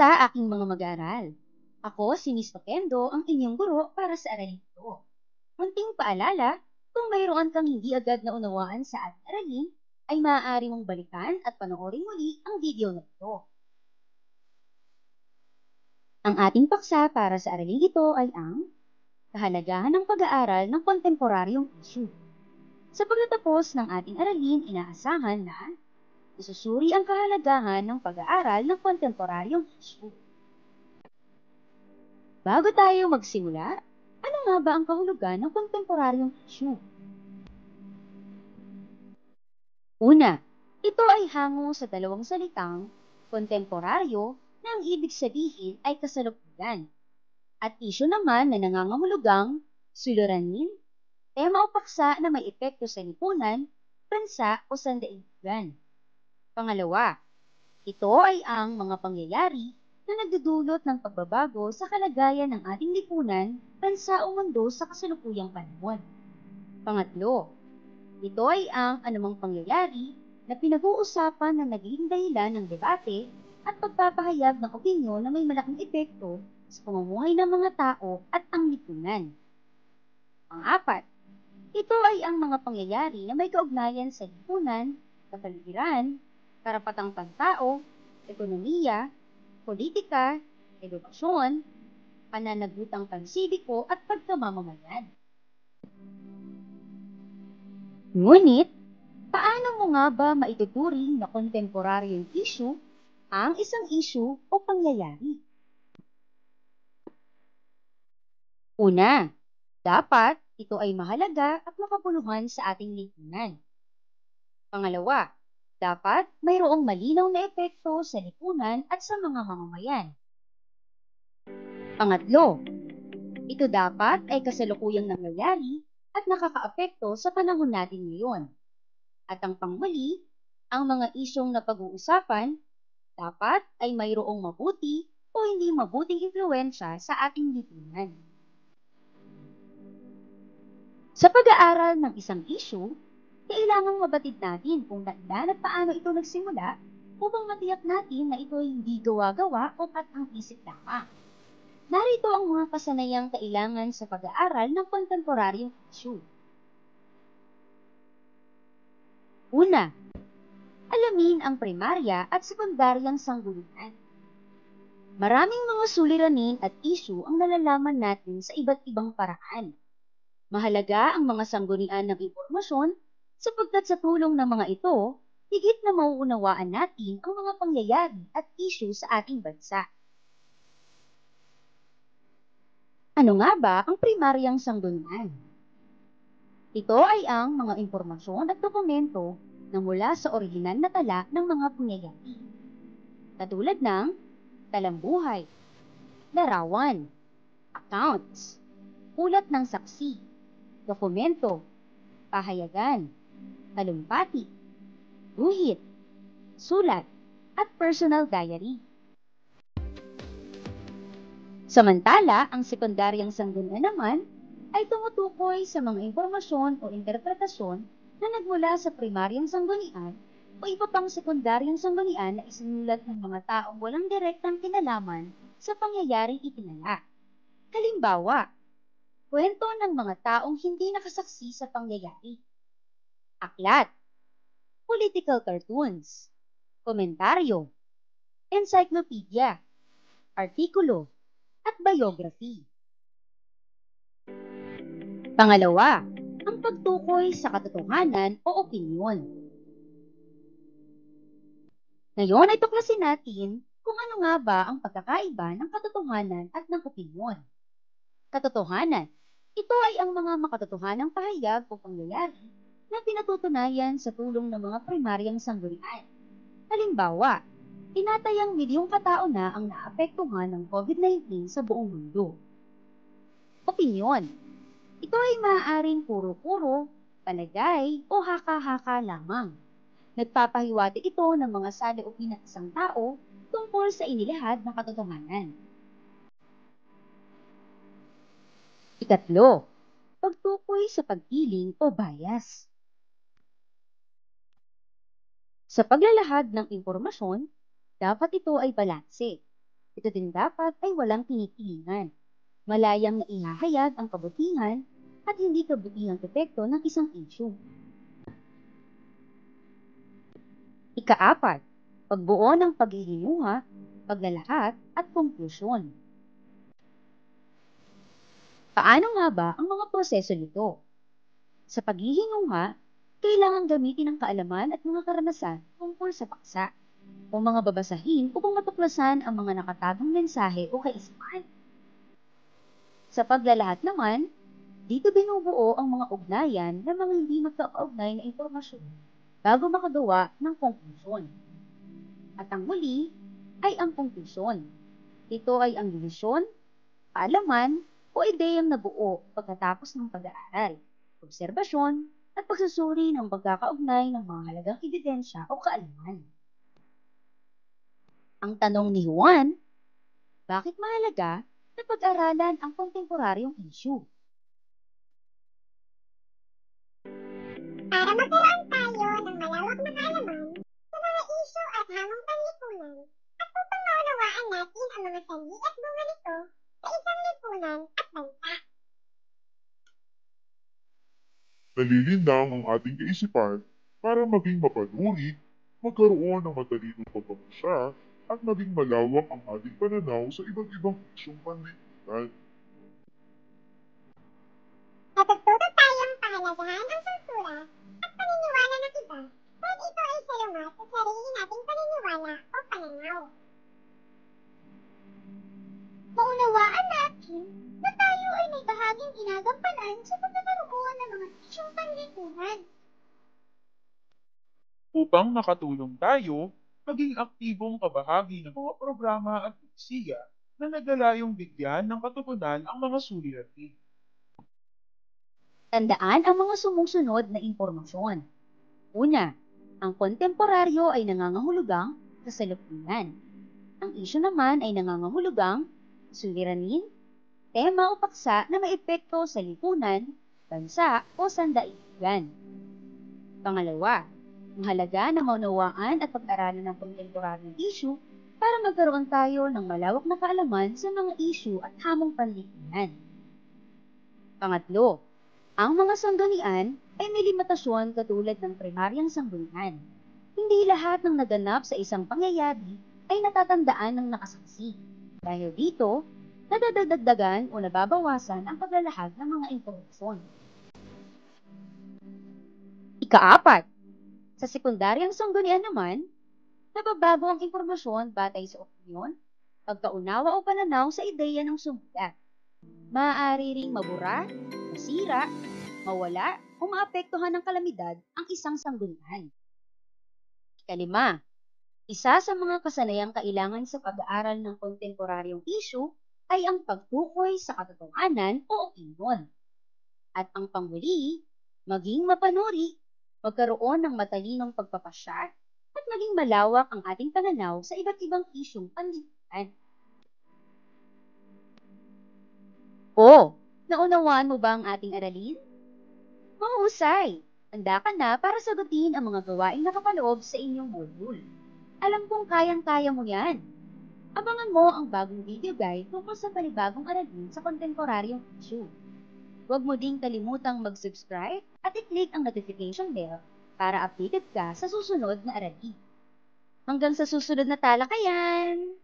Kumusta aking mga mag-aaral? Ako si Miss Tokendo, ang inyong guro para sa aralin ito. Munting paalala, kung mayroon kang hindi agad na unawaan sa ating aralin, ay maaari mong balikan at panoorin muli ang video na ito. Ang ating paksa para sa aralin ito ay ang kahalagahan ng pag-aaral ng kontemporaryong issue. Sa pagtatapos ng ating aralin, inaasahan na isusuri ang kahalagahan ng pag-aaral ng kontemporaryong issue. Bago tayo magsimula, ano nga ba ang kahulugan ng kontemporaryong issue? Una, ito ay hango sa dalawang salitang kontemporaryo na ang ibig sabihin ay kasalukuyan, at issue naman na nangangahulugang suliranin, tema o paksa na may epekto sa lipunan, bansa o sandaigdigan. Pangalawa, ito ay ang mga pangyayari na nagdudulot ng pagbabago sa kalagayan ng ating lipunan, bansa o mundo sa kasalukuyang panahon. Pangatlo, ito ay ang anumang pangyayari na pinag-uusapan na naging dahilan ng debate at pagpapahayag ng opinyon na may malaking epekto sa pamumuhay ng mga tao at ang lipunan. Pang-apat, ito ay ang mga pangyayari na may kaugnayan sa lipunan, kapaligiran, karapatang pantao, ekonomiya, politika, edukasyon, pananagutang pansibiko at pagkamamamayan. Ngunit, paano mo nga ba maituturing na kontemporaryong issue ang isang issue o pangyayari? Una, dapat ito ay mahalaga at makabuluhan sa ating lipunan. Pangalawa, dapat mayroong malinaw na epekto sa lipunan at sa mga mamamayan. Pangatlo, ito dapat ay kasalukuyang nangyayari at nakakaapekto sa panahon natin ngayon. At ang panghuli, ang mga isyong na pag-uusapan dapat ay mayroong mabuti o hindi mabuting impluwensya sa ating lipunan. Sa pag-aaral ng isang issue, kailangang mabatid natin kung kailan at paano ito nagsimula upang matiyak natin na ito ay hindi gawa-gawa o patang isip lamang. Narito ang mga kasanayang kailangan sa pag-aaral ng kontemporaryong issue. Una, alamin ang primarya at sekundaryang sanggunian. Maraming mga suliranin at issue ang nalalaman natin sa iba't ibang paraan. Mahalaga ang mga sanggunian ng impormasyon sapagkat sa tulong ng mga ito, higit na mauunawaan natin ang mga pangyayari at issue sa ating bansa. Ano nga ba ang primaryang sanggunian? Ito ay ang mga impormasyon at dokumento na mula sa orihinal na tala ng mga pangyayari. Katulad ng talambuhay, larawan, accounts, ulat ng saksi, dokumento, pahayagan, talumpati, guhit, sulat, at personal diary. Samantala, ang sekundaryang sanggunian naman ay tumutukoy sa mga impormasyon o interpretasyon na nagmula sa primaryang sanggunian o iba pang sekundaryang sanggunian na isinulat ng mga taong walang direktang kinalaman sa pangyayaring itinala. Halimbawa, kwento ng mga taong hindi nakasaksi sa pangyayari, aklat, political cartoons, komentaryo, encyclopedia, artikulo, at biography. Pangalawa, ang pagtukoy sa katotohanan o opinyon. Ngayon ay tuklasin natin kung ano nga ba ang pagkakaiba ng katotohanan at ng opinyon. Katotohanan, ito ay ang mga makatotohanang pahayag o pangyayari na pinatutunayan sa tulong ng mga primaryang sanggunian. Halimbawa, tinatayang milyong katao na ang naapektuhan ng COVID-19 sa buong mundo. Opinyon, ito ay maaaring puro-puro, palagay o haka-haka lamang. Nagpapahiwatig ito ng mga saloobin ng isang tao tungkol sa inilahad na katotohanan. Ikatlo, pagtukoy sa pagpiling o bias. Sa paglalahad ng impormasyon, dapat ito ay balanse. Ito din dapat ay walang tinitingan. Malayang naihahayag ang kabutihan at hindi kabutihang epekto ng isang issue. Ika-4, pagbuo ng paghihinuha, paglalahat at konklusyon. Paano nga ba ang mga proseso nito? Sa paghihinuha, kailangan gamitin ang kaalaman at mga karanasan tungkol sa paksa o mga babasahin upang matuklasan ang mga nakatagong mensahe o kaisipan. Sa paglalahat naman, dito binubuo ang mga ugnayan ng mga hindi magkakaugnay na impormasyon bago makagawa ng konklusyon. At ang huli ay ang konklusyon. Ito ay ang desisyon, kaalaman o ideyang nabuo pagkatapos ng pag-aaral, obserbasyon at pagsusuri ng pagkakaugnay ng mga halagang ebidensya o kaalaman. Ang tanong ni Juan, bakit mahalaga na pag-aralan ang kontemporaryong issue? Para magkaroon tayo ng malawak na kaalaman sa mga isyu at hamong panlipunan at upang maunawaan natin ang mga sanhi at bunga nito sa isang lipunan at bansa. Nalilindang ang ating kaisipan para maging mapanuri, magkaroon ng matalinong pagpapasya, at maging malawak ang ating pananaw sa iba't ibang isyong panlipunan. Natututo tayong pahalagahan ang kultura at paniniwala ng iba kahit ito ay salungat sa sarili nating paniniwala o pananaw. Maunawaan natin na tayo ay may bahaging ginagampanan sa pagkakaroon ng mga isyong panlipunan. Upang makatulong tayo, maging aktibong kabahagi ng mga programa at pulisiya na naglalayong bigyan ng katugunan ang mga suliranin. Tandaan ang mga sumusunod na impormasyon. Una, ang kontemporaryo ay nangangahulugang kasalukuyan. Ang issue naman ay nangangahulugang suliranin, tema o paksa na maepekto sa lipunan, bansa o sandaigdigan. Pangalawa, mahalaga na maunawaan at pag-aralan ng kontemporaryong issue para magkaroon tayo ng malawak na kaalaman sa mga issue at hamong panlipunan. Pangatlo, ang mga sanggunian ay may limitasyon katulad ng primaryang sanggunian. Hindi lahat ng naganap sa isang pangyayari ay natatandaan ng nakasaksi. Dahil dito, nadadagdagan o nababawasan ang paglalahad ng mga impormasyon. Ika-4, sa sekundaryang sanggunian naman, nababago ang impormasyon batay sa opinyon, pagkaunawa o pananaw sa ideya ng sumulat. Maaari ring mabura, masira, mawala o maapektuhan ng kalamidad ang isang sanggunian. Ika-5, isa sa mga kasanayang kailangan sa pag-aaral ng kontemporaryong issue ay ang pagtukoy sa katotohanan o opinyon. At ang panghuli, maging mapanuri, magkaroon ng matalinong pagpapasya at maging malawak ang ating pananaw sa iba't ibang isyong panlipunan. O, naunawaan mo ba ang ating aralin? Mahusay! Handa ka na para sagutin ang mga gawaing nakapaloob sa inyong module. Alam kong kayang-kaya mo yan. Abangan mo ang bagong video guide tungkol sa panibagong aralin sa kontemporaryong issue. Huwag mo ding kalimutang mag-subscribe at i-click ang notification bell para updated ka sa susunod na aralin. Hanggang sa susunod na talakayan!